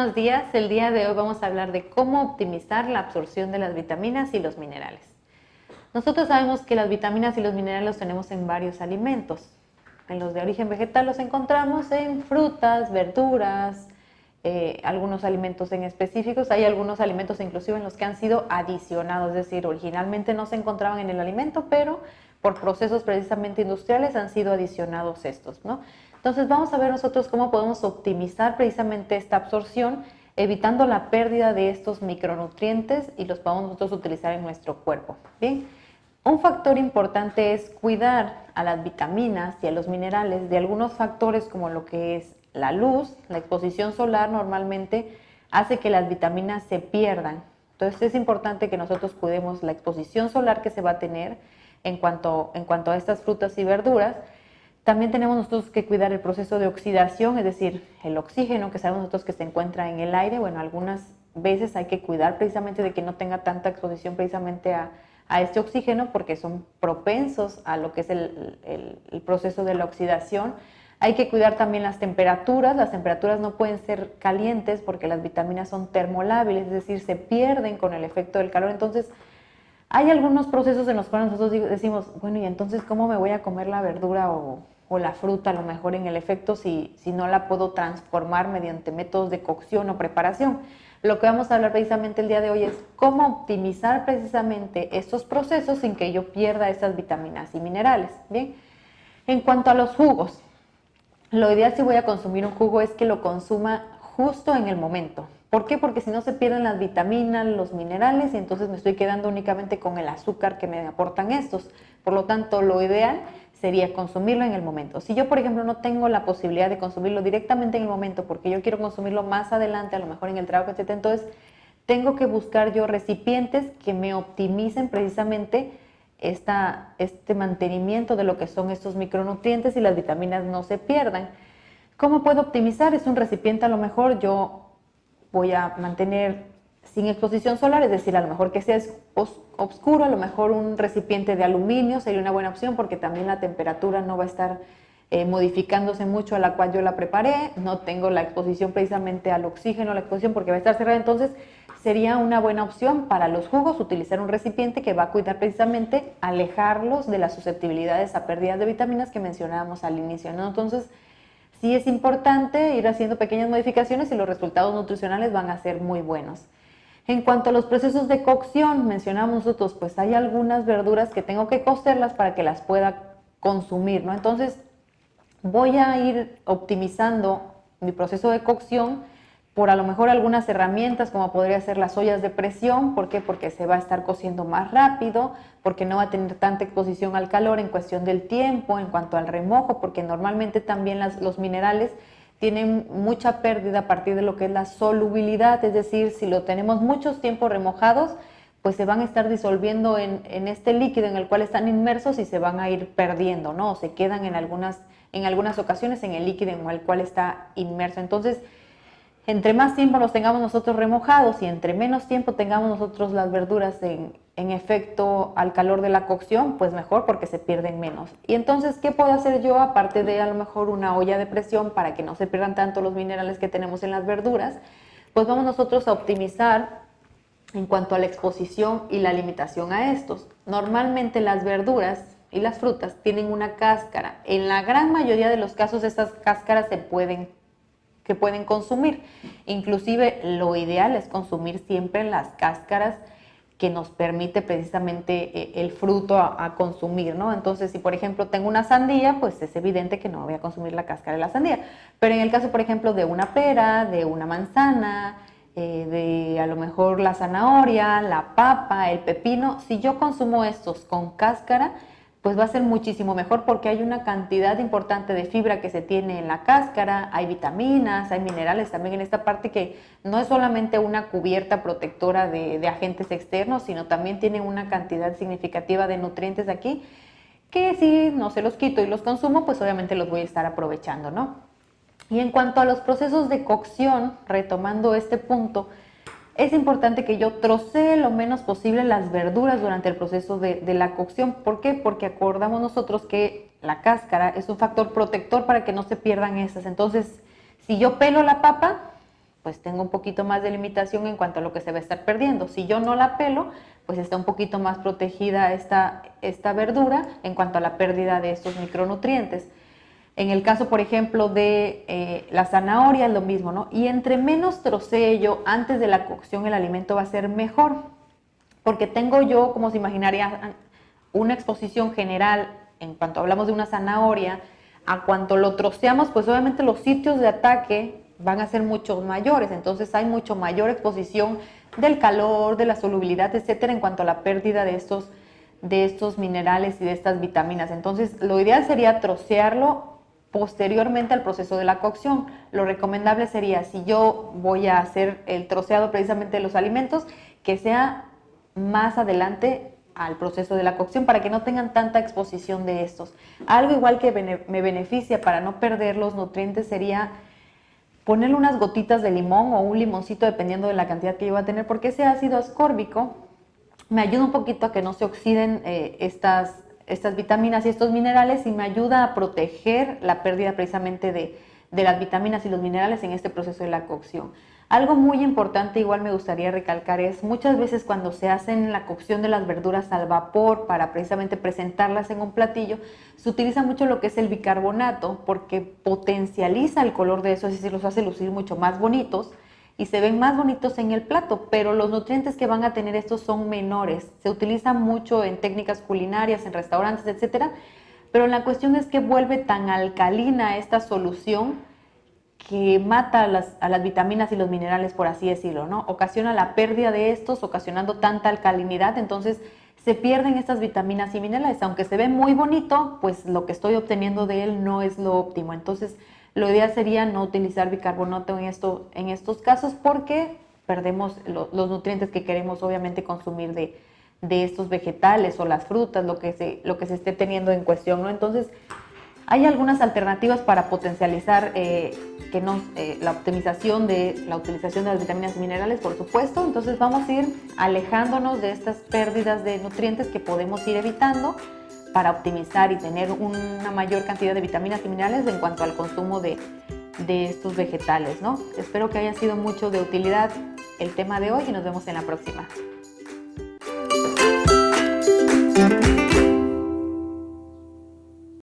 buenos días. El día de hoy vamos a hablar de cómo optimizar la absorción de las vitaminas y los minerales. Nosotros sabemos que las vitaminas y los minerales los tenemos en varios alimentos. En los de origen vegetal los encontramos en frutas, verduras, algunos alimentos en específicos. Hay algunos alimentos inclusive en los que han sido adicionados, es decir, originalmente no se encontraban en el alimento, pero por procesos precisamente industriales han sido adicionados estos, ¿no? Entonces vamos a ver nosotros cómo podemos optimizar precisamente esta absorción, evitando la pérdida de estos micronutrientes y los podemos nosotros utilizar en nuestro cuerpo. Bien, un factor importante es cuidar a las vitaminas y a los minerales de algunos factores como lo que es la luz. La exposición solar normalmente hace que las vitaminas se pierdan. Entonces es importante que nosotros cuidemos la exposición solar que se va a tener en cuanto a estas frutas y verduras. También tenemos nosotros que cuidar el proceso de oxidación, es decir, el oxígeno que sabemos nosotros que se encuentra en el aire. Bueno, algunas veces hay que cuidar precisamente de que no tenga tanta exposición precisamente a este oxígeno, porque son propensos a lo que es el proceso de la oxidación. Hay que cuidar también las temperaturas no pueden ser calientes porque las vitaminas son termolábiles, es decir, se pierden con el efecto del calor. Entonces, hay algunos procesos en los cuales nosotros decimos, bueno, y entonces, ¿cómo me voy a comer la verdura o la fruta a lo mejor en el efecto si no la puedo transformar mediante métodos de cocción o preparación? Lo que vamos a hablar precisamente el día de hoy es cómo optimizar precisamente estos procesos sin que yo pierda esas vitaminas y minerales. Bien, en cuanto a los jugos, lo ideal si voy a consumir un jugo es que lo consuma justo en el momento. ¿Por qué? Porque si no se pierden las vitaminas, los minerales y entonces me estoy quedando únicamente con el azúcar que me aportan estos. Por lo tanto, lo ideal sería consumirlo en el momento. Si yo, por ejemplo, no tengo la posibilidad de consumirlo directamente en el momento porque yo quiero consumirlo más adelante, a lo mejor en el trabajo, etc., entonces tengo que buscar yo recipientes que me optimicen precisamente este mantenimiento de lo que son estos micronutrientes y las vitaminas no se pierdan. ¿Cómo puedo optimizar? Es un recipiente, a lo mejor yo voy a mantener sin exposición solar, es decir, a lo mejor que sea oscuro, a lo mejor un recipiente de aluminio sería una buena opción porque también la temperatura no va a estar modificándose mucho a la cual yo la preparé, no tengo la exposición precisamente al oxígeno, la exposición porque va a estar cerrada, entonces sería una buena opción para los jugos utilizar un recipiente que va a cuidar precisamente alejarlos de las susceptibilidades a pérdidas de vitaminas que mencionábamos al inicio, ¿no? Entonces, sí es importante ir haciendo pequeñas modificaciones y los resultados nutricionales van a ser muy buenos. En cuanto a los procesos de cocción, mencionamos nosotros, pues hay algunas verduras que tengo que cocerlas para que las pueda consumir, ¿no? Entonces, voy a ir optimizando mi proceso de cocción por a lo mejor algunas herramientas como podría ser las ollas de presión. ¿Por qué? Porque se va a estar cociendo más rápido, porque no va a tener tanta exposición al calor en cuestión del tiempo, en cuanto al remojo, porque normalmente también los minerales tienen mucha pérdida a partir de lo que es la solubilidad, es decir, si lo tenemos muchos tiempos remojados, pues se van a estar disolviendo en este líquido en el cual están inmersos y se van a ir perdiendo, ¿no? O se quedan en algunas ocasiones en el líquido en el cual está inmerso. Entonces, entre más tiempo los tengamos nosotros remojados y entre menos tiempo tengamos nosotros las verduras en efecto al calor de la cocción, pues mejor porque se pierden menos. Y entonces, ¿qué puedo hacer yo aparte de a lo mejor una olla de presión para que no se pierdan tanto los minerales que tenemos en las verduras? Pues vamos nosotros a optimizar en cuanto a la exposición y la limitación a estos. Normalmente las verduras y las frutas tienen una cáscara. En la gran mayoría de los casos estas cáscaras se pueden consumir. Inclusive lo ideal es consumir siempre las cáscaras que nos permite precisamente el fruto a consumir, ¿no? Entonces, si por ejemplo tengo una sandía, pues es evidente que no voy a consumir la cáscara de la sandía. Pero en el caso, por ejemplo, de una pera, de una manzana, de a lo mejor la zanahoria, la papa, el pepino, si yo consumo estos con cáscara, pues va a ser muchísimo mejor porque hay una cantidad importante de fibra que se tiene en la cáscara, hay vitaminas, hay minerales también en esta parte que no es solamente una cubierta protectora de agentes externos, sino también tiene una cantidad significativa de nutrientes aquí que si no se los quito y los consumo, pues obviamente los voy a estar aprovechando, ¿no? Y en cuanto a los procesos de cocción, retomando este punto, es importante que yo trocee lo menos posible las verduras durante el proceso de la cocción. ¿Por qué? Porque acordamos nosotros que la cáscara es un factor protector para que no se pierdan esas. Entonces, si yo pelo la papa, pues tengo un poquito más de limitación en cuanto a lo que se va a estar perdiendo. Si yo no la pelo, pues está un poquito más protegida esta verdura en cuanto a la pérdida de estos micronutrientes. En el caso, por ejemplo, de la zanahoria es lo mismo, ¿no? Y entre menos trocee yo antes de la cocción, el alimento va a ser mejor, porque tengo yo, como se imaginaría, una exposición general en cuanto hablamos de una zanahoria, a cuanto lo troceamos, pues obviamente los sitios de ataque van a ser mucho mayores, entonces hay mucho mayor exposición del calor, de la solubilidad, etcétera, en cuanto a la pérdida de estos minerales y de estas vitaminas. Entonces, lo ideal sería trocearlo posteriormente al proceso de la cocción. Lo recomendable sería, si yo voy a hacer el troceado precisamente de los alimentos, que sea más adelante al proceso de la cocción para que no tengan tanta exposición de estos. Algo igual que me beneficia para no perder los nutrientes sería ponerle unas gotitas de limón o un limoncito dependiendo de la cantidad que yo voy a tener, porque ese ácido ascórbico me ayuda un poquito a que no se oxiden estas vitaminas y estos minerales, y me ayuda a proteger la pérdida precisamente de las vitaminas y los minerales en este proceso de la cocción. Algo muy importante, igual me gustaría recalcar, es muchas veces cuando se hacen la cocción de las verduras al vapor para precisamente presentarlas en un platillo, se utiliza mucho lo que es el bicarbonato porque potencializa el color de eso, es decir, los hace lucir mucho más bonitos y se ven más bonitos en el plato, pero los nutrientes que van a tener estos son menores. Se utiliza mucho en técnicas culinarias, en restaurantes, etcétera, pero la cuestión es que vuelve tan alcalina esta solución que mata a las vitaminas y los minerales, por así decirlo, ¿no? Ocasiona la pérdida de estos, ocasionando tanta alcalinidad, entonces se pierden estas vitaminas y minerales. Aunque se ve muy bonito, pues lo que estoy obteniendo de él no es lo óptimo. Entonces, lo ideal sería no utilizar bicarbonato en estos casos porque perdemos los nutrientes que queremos obviamente consumir de estos vegetales o las frutas, lo que se esté teniendo en cuestión, ¿no? Entonces, hay algunas alternativas para potencializar la optimización de la utilización de las vitaminas y minerales, por supuesto. Entonces vamos a ir alejándonos de estas pérdidas de nutrientes que podemos ir evitando para optimizar y tener una mayor cantidad de vitaminas y minerales en cuanto al consumo de estos vegetales, ¿no? Espero que haya sido mucho de utilidad el tema de hoy y nos vemos en la próxima.